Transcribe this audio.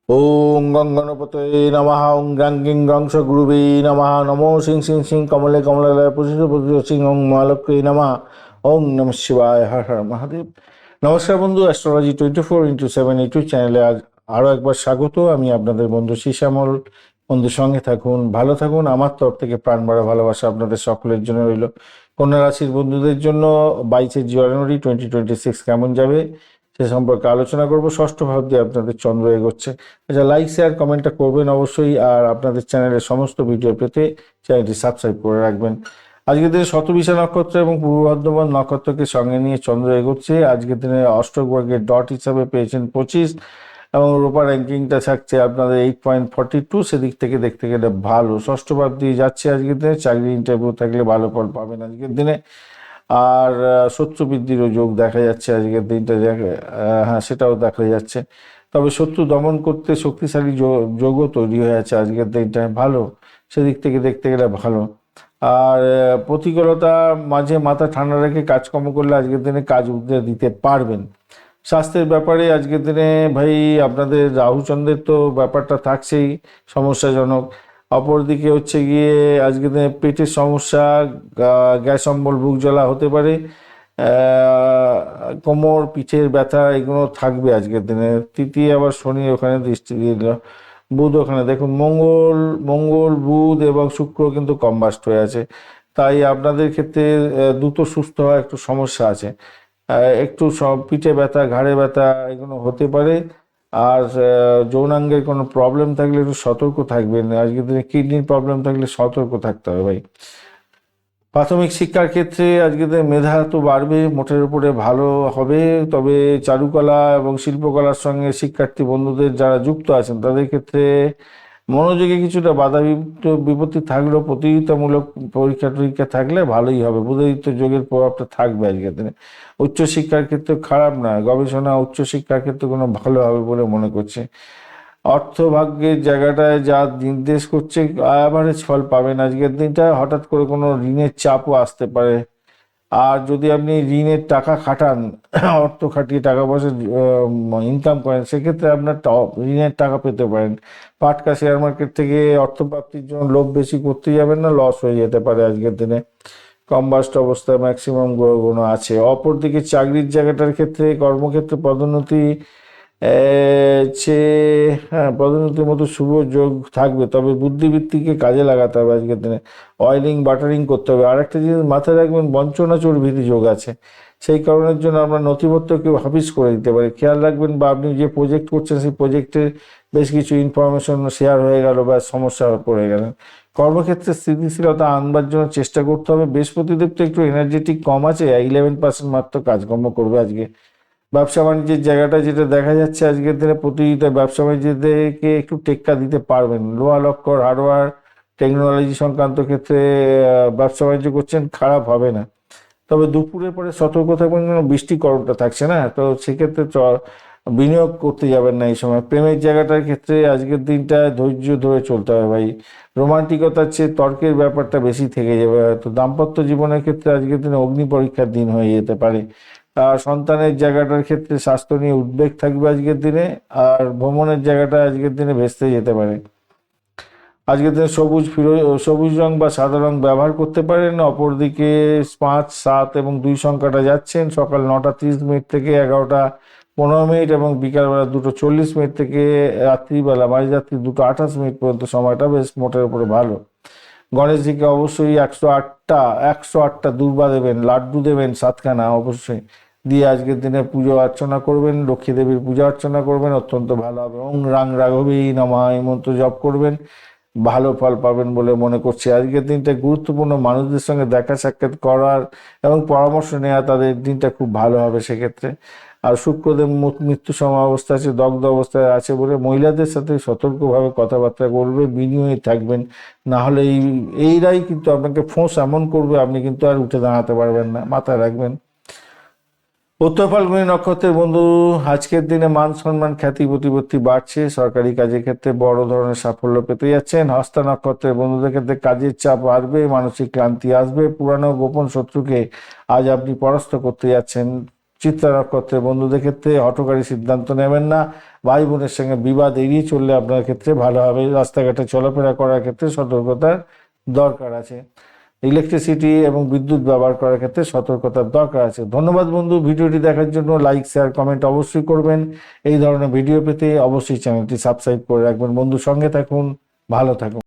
ওং গং গণপতয়ে নমঃ ওং গ্রাং গিং গং স গুরুবে নমঃ নমো সিং সিং সিং কমলে কমলালয় পুজিত পুজিত সিং ওং মহালক্ষ্মী নমঃ ওং নমঃ শিবায় হর হর মহাদেব। নমস্কার বন্ধু, অ্যাস্ট্রোলজি 24x7 ইউটিউব চ্যানেলে আজ আরও একবার স্বাগত। আমি আপনাদের বন্ধু শ্যামল। বন্ধুর সঙ্গে থাকুন, ভালো থাকুন। আমার তরফ থেকে প্রাণ ভরা ভালোবাসা আপনাদের সকলের জন্য রইল। কন্যা রাশির বন্ধুদের জন্য 22শে জানুয়ারি 2026 কেমন যাবে সে সম্পর্কে আলোচনা করব। ষষ্ঠ ভাব দিয়ে আপনাদের চন্দ্র এগোচ্ছে। আচ্ছা, লাইক শেয়ার কমেন্টটা করবেন অবশ্যই, আর আপনাদের চ্যানেলের সমস্ত ভিডিও পেতে চ্যানেলটি সাবস্ক্রাইব করে রাখবেন। আজকের দিনে শতবিশা নক্ষত্র এবং পূর্ব বর্ধমান নক্ষত্রকে সঙ্গে নিয়ে চন্দ্র এগোচ্ছে। আজকের দিনে অষ্টক বর্গের ডট হিসাবে পেয়েছেন 25 এবং রূপা র্যাঙ্কিংটা থাকছে আপনাদের 8.42। সেদিক থেকে দেখতে গেলে ভালো। ষষ্ঠ ভাব দিয়ে যাচ্ছে আজকের দিনে। চাকরি ইন্টারভিউ থাকলে ভালো ফল পাবেন আজকের দিনে। আর শত্রু বৃদ্ধিরও যোগ দেখা যাচ্ছে আজকের দিনটা। হ্যাঁ, সেটাও দেখা যাচ্ছে। তবে শত্রু দমন করতে শক্তিশালী যোগও তৈরি হয়ে আছে আজকের দিনটা, ভালো। সেদিক থেকে দেখতে গেলে ভালো। আর প্রতিকূলতা মাঝে মাথা ঠান্ডা রেখে কাজকর্ম করলে আজকের দিনে কাজ উদ্ধার দিতে পারবেন। স্বাস্থ্যের ব্যাপারে আজকের দিনে ভাই আপনাদের রাহুচন্দ্রের তো ব্যাপারটা থাকছেই সমস্যাজনক। অপরদিকে হচ্ছে গিয়ে আজকের দিনে পেটের সমস্যা, গ্যাস অম্বল, বুক জ্বলা হতে পারে। কোমর পিঠের ব্যথা এগুলো থাকবে আজকের দিনে। তৃতীয় আবার শনি ওখানে দৃষ্টি দিল, বুধ ওখানে দেখুন। মঙ্গল মঙ্গল বুধ এবং শুক্র কিন্তু কম্বাস্ট হয়ে আছে। তাই আপনাদের ক্ষেত্রে দ্রুত সুস্থ হওয়া একটু সমস্যা আছে। একটু সব পিঠে ব্যথা, ঘাড়ে ব্যথা এগুলো হতে পারে। আর যৌনাঙ্গের কোনো প্রবলেম থাকলে একটু সতর্ক থাকবেন। আজকের দিনে কিডনির প্রবলেম থাকলে সতর্ক থাকতে হবে ভাই। প্রাথমিক শিক্ষার ক্ষেত্রে আজকের দিনে মেধা তো বাড়বে, মোটের উপরে ভালো হবে। তবে চারুকলা এবং শিল্পকলার সঙ্গে শিক্ষার্থী বন্ধুদের যারা যুক্ত আছেন তাদের ক্ষেত্রে মনোযোগে কিছুটা বাধা বিপত্তি থাকলেও প্রতিযোগিতামূলক পরীক্ষা টরীক্ষা থাকলে ভালোই হবে। বুধাদিত্য যোগের প্রভাবটা থাকবে আজকের দিনে। উচ্চশিক্ষার ক্ষেত্রে খারাপ না, গবেষণা উচ্চশিক্ষার ক্ষেত্রে কোনো ভালো হবে বলে মনে করছে। অর্থভাগ্যের জায়গাটায় যা নির্দেশ করছে অ্যাভারেজ ফল পাবেন আজকের দিনটা। হঠাৎ করে কোনো ঋণের চাপও আসতে পারে। আর যদি আপনি ঋণের টাকা খাটান, অর্থ খাটিয়ে টাকা পয়সা ইনকাম করেন, সেক্ষেত্রে আপনার ঋণের টাকা পেতে পারেন। পাটকা শেয়ার মার্কেট থেকে অর্থপ্রাপ্তির জন্য লোভ বেশি করতে যাবেন না, লস হয়ে যেতে পারে আজকের দিনে। কম্বাস্ট অবস্থায় ম্যাক্সিমাম গ্রহগুণ আছে। অপরদিকে চাকরির জায়গাটার ক্ষেত্রে কর্মক্ষেত্রে পদোন্নতি সে হ্যাঁ, পদোন্নতির মতো শুভ যোগ থাকবে। তবে বুদ্ধিবৃত্তিকে কাজে লাগাতে হবে আজকের দিনে। অয়েলিং বাটারিং করতে হবে। আর একটা জিনিস মাথায় রাখবেন, বঞ্চনা চর্বিতে যোগ আছে। সেই কারণের জন্য আমরা নথিপত্র কেউ হাফিস করে দিতে পারি। খেয়াল রাখবেন, বা আপনি যে প্রজেক্ট করছেন সেই প্রজেক্টের বেশ কিছু ইনফরমেশন শেয়ার হয়ে গেল বা সমস্যা পড়ে গেলেন। কর্মক্ষেত্রে স্থিতিশীলতা আনবার জন্য চেষ্টা করতে হবে। বৃহস্পতিদেব তো একটু এনার্জেটিক কম আছে, 11% মাত্র কাজকর্ম করবে আজকে। ব্যবসা বাণিজ্যের জায়গাটা যেটা দেখা যাচ্ছে আজকের দিনে, প্রতিযোগিতা ব্যবসা বাণিজ্যকে একটু টেক্কা দিতে পারবেন। লোহা লক্কর, হার্ডওয়্যার, টেকনোলজি সংক্রান্ত ক্ষেত্রে ব্যবসা বাণিজ্য করছেন, খারাপ হবে না। তবে দুপুরের পরে সতর্ক থাকবেন, কোনো বৃষ্টিকরণটা থাকছে না, তো সেক্ষেত্রে বিনিয়োগ করতে যাবেন না এই সময়। প্রেমের জায়গাটার ক্ষেত্রে আজকের দিনটা ধৈর্য ধরে চলতে হবে ভাই। রোমান্টিকতার চেয়ে তর্কের ব্যাপারটা বেশি থেকে যাবে হয়তো। দাম্পত্য জীবনের ক্ষেত্রে আজকের দিনে অগ্নি পরীক্ষার দিন হয়ে যেতে পারে। আর সন্তানের জায়গাটার ক্ষেত্রে স্বাস্থ্য নিয়ে উদ্বেগ থাকবে আজকের দিনে। আর ভ্রমণের জায়গাটা আজকের দিনে ভেস্তে যেতে পারে। আজকের দিনে সবুজ রং বা সাদা রং ব্যবহার করতে পারেন। অপরদিকে 5, 7 এবং 2 সংখ্যাটা যাচ্ছেন সকাল 9:30 থেকে 11:15 এবং বিকালবেলা 2:40 থেকে রাত্রিবেলা মাঝরাত্রি 2:28 পর্যন্ত সময়টা বেশ মোটের উপরে ভালো। গণেশজিকে অবশ্যই 108টা দুর্বা দেবেন, লাড্ডু দেবেন 7খানা অবশ্যই, দিয়ে আজকের দিনে পুজো অর্চনা করবেন। লক্ষ্মী দেবীর পূজা অর্চনা করবেন, অত্যন্ত ভালো হবে। ওং রাং রাঘবেই নমঃ এই মন্ত্র জপ করবেন, ভালো ফল পাবেন বলে মনে করছি। আজকের দিনটা গুরুত্বপূর্ণ মানুষদের সঙ্গে দেখা সাক্ষাৎ করার এবং পরামর্শ নেওয়া, তাদের দিনটা খুব ভালো হবে সেক্ষেত্রে। আর শুক্রদেব মৃত্যু সম অবস্থা আছে, দগ্ধ অবস্থায় আছে বলে মহিলাদের সাথে সতর্কভাবে কথাবার্তা বলবে, বিনিয়োগে থাকবেন। না হলে এইরাই কিন্তু আপনাকে ফোঁস এমন করবে, আপনি কিন্তু আর উঠে দাঁড়াতে পারবেন না, মাথায় রাখবেন। উত্তর ফাল্গুনী নক্ষত্রের বন্ধু, আজকের দিনে মান সম্মান খ্যাতি প্রতিপত্তি বাড়ছে। সরকারি কাজের ক্ষেত্রে বড় ধরনের সাফল্য পেতে যাচ্ছেন। হস্তা নক্ষত্রের বন্ধুদের ক্ষেত্রে কাজের চাপ বাড়বে, মানসিক ক্লান্তি আসবে। পুরানো গোপন শত্রুকে আজ আপনি পরাস্ত করতে যাচ্ছেন। চিত্রা নক্ষত্রের বন্ধুদের ক্ষেত্রে হঠকারী সিদ্ধান্ত নেবেন না। ভাই বোনের সঙ্গে বিবাদ এড়িয়ে চললে আপনার ক্ষেত্রে ভালো হবে। রাস্তাঘাটে চলাফেরা করার ক্ষেত্রে সতর্কতার দরকার আছে। ইলেকট্রিসিটি এবং বিদ্যুৎ ব্যবহার করার ক্ষেত্রে সতর্কতার দরকার আছে। ধন্যবাদ বন্ধু, ভিডিওটি দেখার জন্য। লাইক, শেয়ার, কমেন্ট অবশ্যই করবেন। এই ধরনের ভিডিও পেতে অবশ্যই চ্যানেলটি সাবস্ক্রাইব করে রাখবেন। বন্ধু, সঙ্গে থাকুন, ভালো থাকুন।